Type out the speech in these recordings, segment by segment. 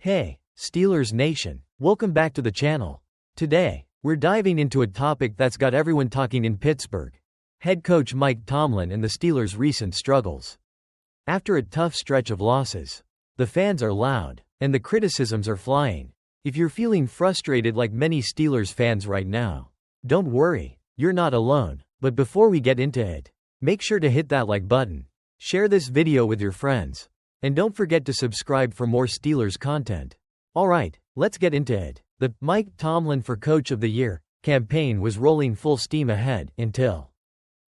Hey, Steelers Nation, welcome back to the channel. Today, we're diving into a topic that's got everyone talking in Pittsburgh. Head coach Mike Tomlin and the Steelers' recent struggles. After a tough stretch of losses, the fans are loud, and the criticisms are flying. If you're feeling frustrated like many Steelers fans right now, don't worry, you're not alone. But before we get into it, make sure to hit that like button, share this video with your friends, and don't forget to subscribe for more Steelers content. Alright, let's get into it. The Mike Tomlin for Coach of the Year campaign was rolling full steam ahead until,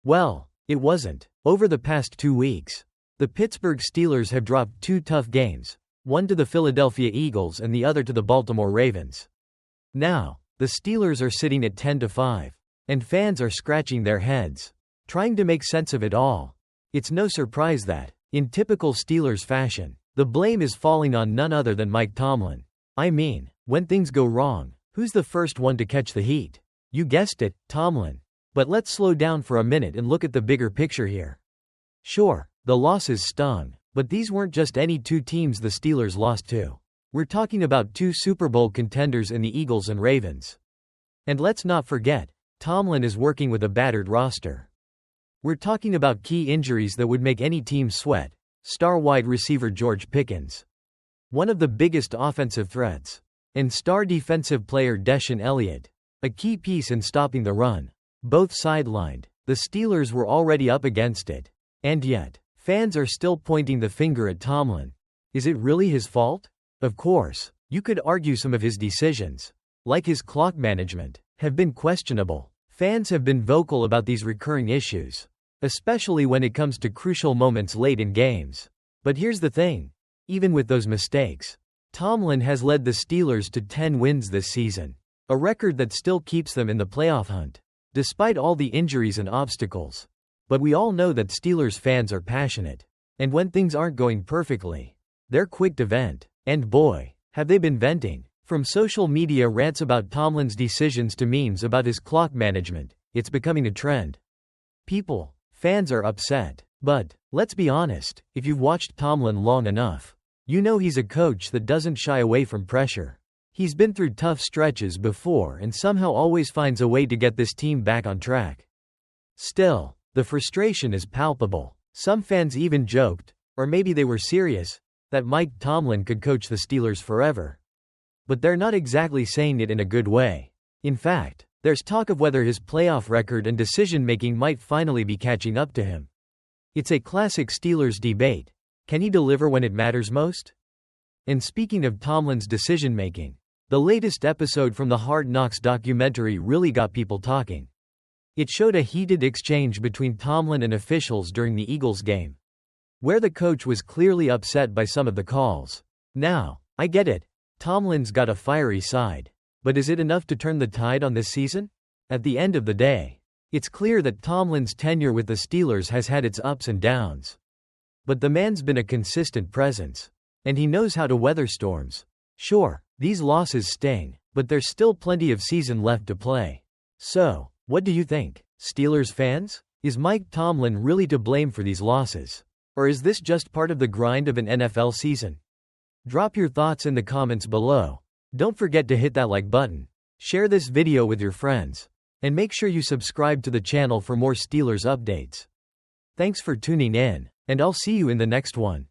well, it wasn't. Over the past 2 weeks, the Pittsburgh Steelers have dropped 2 tough games, one to the Philadelphia Eagles and the other to the Baltimore Ravens. Now, the Steelers are sitting at 10-5, and fans are scratching their heads, trying to make sense of it all. It's no surprise that, in typical Steelers fashion, the blame is falling on none other than Mike Tomlin. I mean, when things go wrong, who's the first one to catch the heat? You guessed it, Tomlin. But let's slow down for a minute and look at the bigger picture here. Sure, the losses stung, but these weren't just any 2 teams the Steelers lost to. We're talking about 2 Super Bowl contenders in the Eagles and Ravens. And let's not forget, Tomlin is working with a battered roster. We're talking about key injuries that would make any team sweat. Star wide receiver George Pickens, one of the biggest offensive threats, and star defensive player Deshaun Elliott, a key piece in stopping the run, both sidelined. The Steelers were already up against it. And yet, fans are still pointing the finger at Tomlin. Is it really his fault? Of course, you could argue some of his decisions, like his clock management, have been questionable. Fans have been vocal about these recurring issues, especially when it comes to crucial moments late in games. But here's the thing. Even with those mistakes, Tomlin has led the Steelers to 10 wins this season, a record that still keeps them in the playoff hunt, despite all the injuries and obstacles. But we all know that Steelers fans are passionate, and when things aren't going perfectly, they're quick to vent. And boy, have they been venting. From social media rants about Tomlin's decisions to memes about his clock management, it's becoming a trend. Fans are upset. But, let's be honest, if you've watched Tomlin long enough, you know he's a coach that doesn't shy away from pressure. He's been through tough stretches before and somehow always finds a way to get this team back on track. Still, the frustration is palpable. Some fans even joked, or maybe they were serious, that Mike Tomlin could coach the Steelers forever. But they're not exactly saying it in a good way. In fact, there's talk of whether his playoff record and decision-making might finally be catching up to him. It's a classic Steelers debate. Can he deliver when it matters most? And speaking of Tomlin's decision-making, the latest episode from the Hard Knocks documentary really got people talking. It showed a heated exchange between Tomlin and officials during the Eagles game, where the coach was clearly upset by some of the calls. Now, I get it. Tomlin's got a fiery side. But is it enough to turn the tide on this season? At the end of the day, it's clear that Tomlin's tenure with the Steelers has had its ups and downs. But the man's been a consistent presence, and he knows how to weather storms. Sure, these losses sting, but there's still plenty of season left to play. So, what do you think, Steelers fans? Is Mike Tomlin really to blame for these losses? Or is this just part of the grind of an NFL season? Drop your thoughts in the comments below. Don't forget to hit that like button, share this video with your friends, and make sure you subscribe to the channel for more Steelers updates. Thanks for tuning in, and I'll see you in the next one.